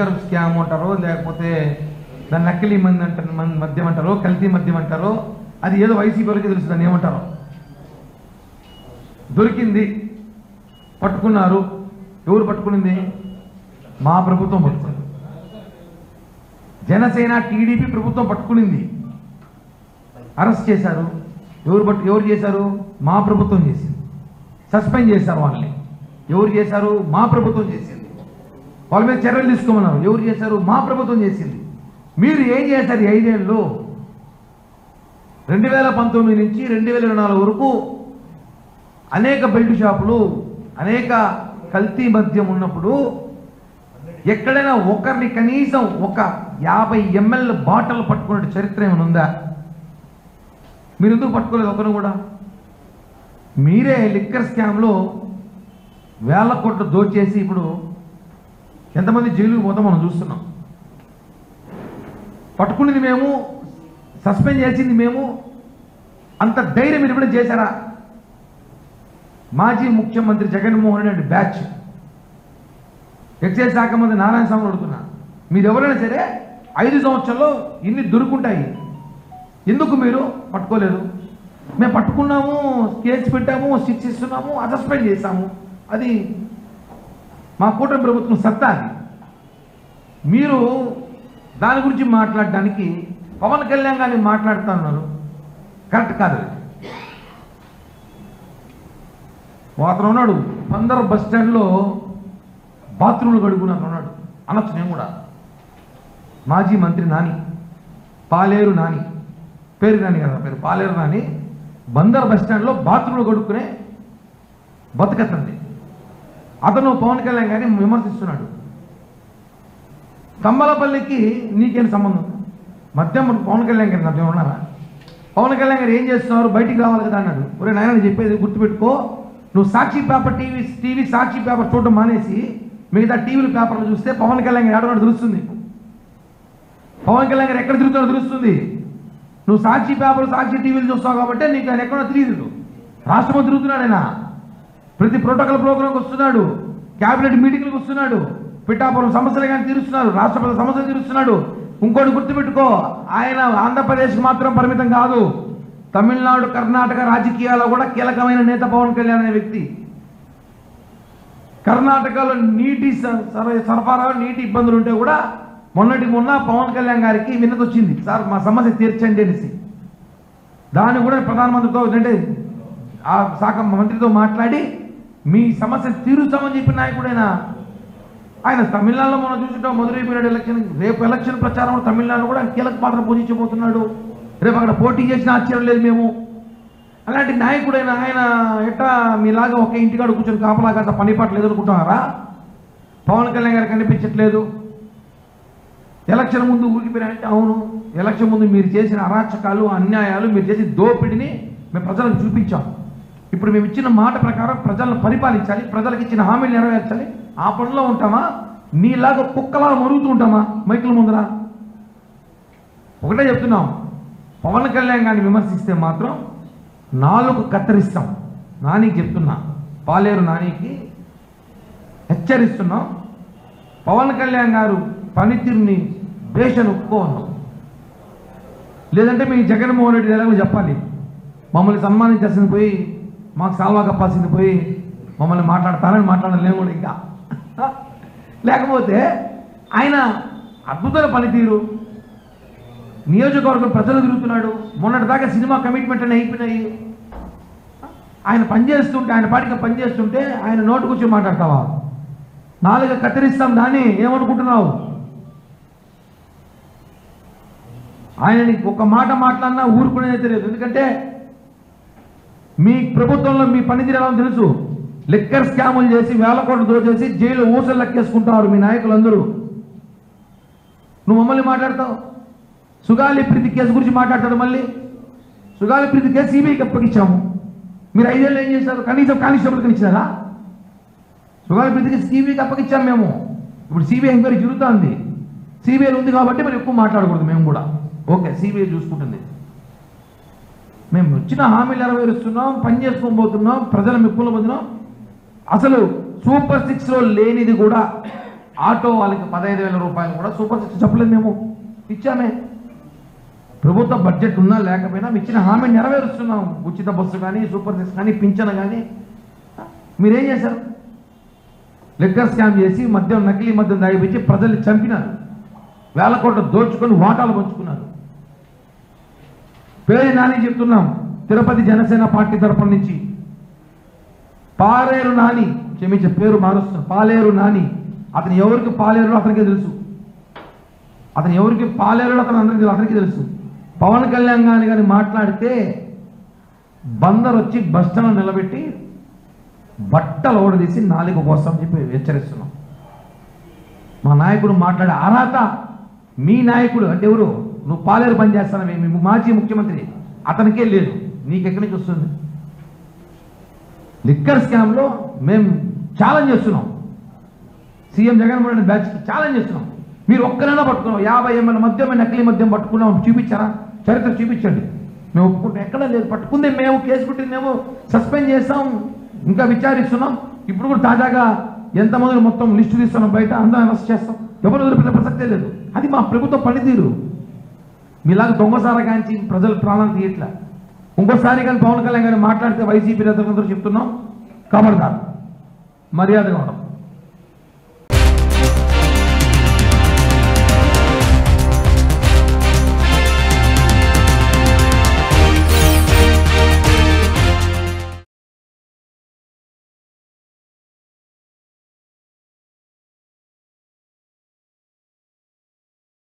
Liquor scam అంటారో లేకపోతే దాన్ని నకిలీ మంది అంటారు, మద్యం అంటారో, కల్తీ మద్యం అంటారో, అది ఏదో వైసీపీ వాళ్ళకి తెలుసు దాన్ని ఏమంటారో. దొరికింది, పట్టుకున్నారు. ఎవరు పట్టుకునింది? మా ప్రభుత్వం పట్టుకుంది. జనసేన టీడీపీ ప్రభుత్వం పట్టుకునింది, అరెస్ట్ చేశారు. ఎవరు చేశారు? మా ప్రభుత్వం చేసింది. సస్పెండ్ చేశారు వాళ్ళని. ఎవరు చేశారు? మా ప్రభుత్వం చేసింది. వాళ్ళ మీద చర్యలు తీసుకోమన్నారు. ఎవరు చేశారు? మా ప్రభుత్వం చేసింది. మీరు ఏం చేశారు? 5 ఏళ్ళు 2019 నుంచి 2024 వరకు అనేక బెల్ట్ షాపులు, అనేక కల్తీ మద్యం ఉన్నప్పుడు ఎక్కడైనా ఒకరిని కనీసం ఒక 50 ml బాటిల్ పట్టుకునే చరిత్ర ఏమైనా ఉందా? మీరు ఎందుకు పట్టుకోలేదు ఒకరు కూడా? మీరే లిక్కర్ స్కామ్లో వేల కోట్లు దోచేసి ఇప్పుడు ఎంతమంది జైలుకు పోతాం మనం చూస్తున్నాం. పట్టుకునేది మేము, సస్పెండ్ చేసింది మేము. అంత ధైర్యం మీరు ఎప్పుడైనా చేశారా? మాజీ ముఖ్యమంత్రి జగన్మోహన్ రెడ్డి బ్యాచ్, ఎక్సైజ్ శాఖ మంత్రి నారాయణ స్వామి అడుగుతున్నా, మీరు ఎవరైనా సరే 5 సంవత్సరాల్లో ఇన్ని దొరుకుంటాయి, ఎందుకు మీరు పట్టుకోలేదు? మేము పట్టుకున్నాము, కేసు పెట్టాము, శిక్షిస్తున్నాము, సస్పెండ్ చేశాము, అది మా కూటమి ప్రభుత్వం సత్తా. అది మీరు దాని గురించి మాట్లాడడానికి పవన్ కళ్యాణ్ గారిని మాట్లాడుతున్నారు, కరెక్ట్ కాదు. అతను ఉన్నాడు పందరు బస్ స్టాండ్లో బాత్రూమ్లు కడుగున్నాను ఉన్నాడు, అనొచ్చు నేను కూడా. మాజీ మంత్రి నాని, పాలేరు నాని, పేరు నాని కదా, పేరు పాలేరు నాని, బందర్ బస్ స్టాండ్లో బాత్రూమ్లు కడుక్కునే బతుకత్తంది. అతను పవన్ కళ్యాణ్ గారిని విమర్శిస్తున్నాడు. తంబలపల్లికి నీకేం సంబంధం? మద్యం పవన్ కళ్యాణ్ గారి మధ్య ఉన్నారా? పవన్ కళ్యాణ్ గారు ఏం చేస్తున్నారు? బయటికి రావాలి కదా అన్నాడు. ఒరే నాయన చెప్పేది గుర్తుపెట్టుకో, నువ్వు సాక్షి పేపర్ టీవీ సాక్షి పేపర్ చూడడం మానేసి మిగతా టీవీల పేపర్లు చూస్తే పవన్ కళ్యాణ్ గారు ఎక్కడున్నాడు తెలుస్తుంది. పవన్ కళ్యాణ్ గారు ఎక్కడ తిరుగుతాడో తెలుస్తుంది. నువ్వు సాక్షి పేపర్ సాక్షి టీవీలు చూస్తావు కాబట్టి నీకు ఆయన ఎక్కడో తెలియదు. రాష్ట్రంలో తిరుగుతున్నాడు ఆయన, ప్రతి ప్రోటోకాల్ ప్రోగ్రాంకి వస్తున్నాడు, క్యాబినెట్ మీటింగ్లకు వస్తున్నాడు, పిఠాపురం సమస్యలు కానీ తీరుస్తున్నాడు, రాష్ట్రపతి సమస్యలు తీరుస్తున్నాడు. ఇంకోటి గుర్తుపెట్టుకో, ఆయన ఆంధ్రప్రదేశ్కి మాత్రం పరిమితం కాదు, తమిళనాడు, కర్ణాటక రాజకీయాల్లో కూడా కీలకమైన నేత పవన్ కళ్యాణ్ అనే వ్యక్తి. కర్ణాటకలో నీటి సరఫరా, నీటి ఇబ్బందులు ఉంటే కూడా మొన్న పవన్ కళ్యాణ్ గారికి విన్నతి వచ్చింది, సార్ మా సమస్య తీర్చండి అనేసి. దాన్ని కూడా ప్రధానమంత్రితో అంటే ఆ శాఖ మంత్రితో మాట్లాడి మీ సమస్య తీరుస్తామని చెప్పిన నాయకుడైనా ఆయన. తమిళనాడులో మనం చూసుకుంటాం, మదురై పీరియడ్ ఎలక్షన్, రేపు ఎలక్షన్ ప్రచారంలో తమిళనాడు కూడా కీలక పాత్ర పోషించబోతున్నాడు. రేపు అక్కడ పోటీ చేసిన ఆశ్చర్యం లేదు మేము. అలాంటి నాయకుడైన ఆయన ఎట్లా మీలాగా ఒక ఇంటికాడ కూర్చొని కాపలాగా పని పాటలు ఎదుర్కొంటున్నారా? పవన్ కళ్యాణ్ గారు కనిపించట్లేదు. ఎలక్షన్ ముందు ఊరికిపోయినంటే అవును, ఎలక్షన్ ముందు మీరు చేసిన అరాచకాలు, అన్యాయాలు, మీరు చేసిన దోపిడిని మేము ప్రజలకు చూపించాం. ఇప్పుడు మేము ఇచ్చిన మాట ప్రకారం ప్రజలను పరిపాలించాలి, ప్రజలకు ఇచ్చిన హామీలు నెరవేర్చాలి. ఆ పనిలో ఉంటామా? నీలాగా కుక్కలా మరుగుతూ ఉంటామా మైకుల ముందర? ఒకటే చెప్తున్నాం, పవన్ కళ్యాణ్ గారిని విమర్శిస్తే మాత్రం 4 కత్తిరిస్తాం. నానికి చెప్తున్నా, పాలేరు నానికి హెచ్చరిస్తున్నాం. పవన్ కళ్యాణ్ గారు పనితీరుని బేషను ఒప్పుకోవద్దు, లేదంటే మీ జగన్మోహన్ రెడ్డి ఎలాగో చెప్పాలి. మమ్మల్ని సన్మానించాల్సింది పోయి, మాకు సాల్వా కప్పాల్సింది పోయి మమ్మల్ని మాట్లాడతారని మాట్లాడలేము కూడా ఇంకా. లేకపోతే ఆయన అద్భుతమైన పనితీరు, నియోజకవర్గం ప్రజలు తిరుగుతున్నాడు. మొన్నటిదాకా సినిమా కమిట్మెంట్ అని అయిపోయినాయి. ఆయన పనిచేస్తుంటే, ఆయన పాటికి పనిచేస్తుంటే ఆయన నోటు కూర్చొని మాట్లాడతావా? 4 కత్తిరిస్తాం దాన్ని ఏమనుకుంటున్నావు? ఆయనని ఒక మాట మాట్లాడినా ఊరుకునేది తెలియదు. ఎందుకంటే మీ ప్రభుత్వంలో మీ పనితీరు ఎలా తెలుసు. లిక్కర్ స్కాములు చేసి వేల కోట్లు దోచేసి జైలు ఊసలు లెక్కేసుకుంటారు మీ నాయకులందరూ. నువ్వు మమ్మల్ని మాట్లాడతావు. సుగాలి ప్రీతి కేసు గురించి మాట్లాడతాడు. మళ్ళీ సుగాలి ప్రీతి కేసు సిబిఐకి అప్పగించాము. మీరు 5 ఏళ్ళు ఏం చేశారు? కనీసం కానిస్టేబుల్కి ఇచ్చినారా? సుగాలి ప్రీతి కేసు సిబిఐకి అప్పగించాము మేము. ఇప్పుడు సిబిఐ ఎంక్వైరీ జరుగుతుంది. సిబిఐ ఉంది కాబట్టి మరి ఎక్కువ మాట్లాడకూడదు. మేము కూడా ఓకే, సిబిఐ చూసుకుంటుంది. మేము వచ్చిన హామీలు నెరవేరుస్తున్నాం, పని చేసుకొని పోతున్నాం, ప్రజల మెప్పులు పొందినాం. అసలు సూపర్ 6లో లేనిది కూడా ఆటో వాళ్ళకి 15,000 రూపాయలు కూడా సూపర్ సిక్స్ చెప్పలేదు, మేము ఇచ్చామే. ప్రభుత్వ బడ్జెట్ ఉన్నా లేకపోయినా ఇచ్చిన హామీ నెరవేరుస్తున్నాం. ఉచిత బస్సు కానీ, సూపర్ సిక్స్ కానీ, పింఛను కానీ. మీరేం చేశారు? లిక్కర్ స్కామ్ చేసి మద్యం, నకిలీ మద్యం దాగిపించి ప్రజల్ని చంపినారు. వేల కోట్లు దోచుకొని వాటాలు పంచుకున్నారు. పేరు నాని చెప్తున్నాం, తిరుపతి జనసేన పార్టీ తరపున నుంచి పాలేరు నాని, క్షమించే పేరు మారుస్తున్నాం, పాలేరు నాని. అతను ఎవరికి పాలేరు అతనికే తెలుసు. అతను ఎవరికి పాలేరు అతనికి తెలుసు. పవన్ కళ్యాణ్ గాని మాట్లాడితే బందర్ వచ్చి బస్టాండ్ నిలబెట్టి బట్టలు ఓడదీసి నాలుగు కోసం చెప్పి హెచ్చరిస్తున్నాం. మా నాయకుడు మాట్లాడే అర్హత మీ నాయకుడు అంటే ఎవరు? నువ్వు పాలేరు పని చేస్తానవే, మీ మాజీ ముఖ్యమంత్రి, అతనికే లేదు. నీకెక్కడి నుంచి వస్తుంది? లిక్కర్ స్కామ్లో మేము ఛాలెంజ్ చేస్తున్నాం. సీఎం జగన్మోహన్ రెడ్డి బ్యాచ్కి ఛాలెంజ్ చేస్తున్నాం. మీరు ఒక్కరైనా పట్టుకున్నాం, 50 ml మద్యం, నకిలీ మద్యం పట్టుకున్నాం, చూపించారా? చరిత్ర చూపించండి. మేము ఒప్పుకుంటాం. ఎక్కడ లేదు, పట్టుకుందే మేము, కేసు పెట్టింది మేము, సస్పెండ్ చేస్తాం, ఇంకా విచారిస్తున్నాం. ఇప్పుడు కూడా తాజాగా ఎంతమంది మొత్తం లిస్టు తీస్తున్నాం, బయట అందరం అరెస్ట్ చేస్తాం. ఎవరు వదిలిపెట్టే ప్రసక్తే లేదు. అది మా ప్రభుత్వ పనితీరు. మీలాగా దొంగసారా కాంచి ప్రజలు ప్రాణాలు తీయట్లా. ఇంకోసారి కానీ పవన్ కళ్యాణ్ గారిని మాట్లాడితే వైసీపీ నేతలందరూ చెప్తున్నాం, ఖబర్దార్, మర్యాదగా ఉండడం.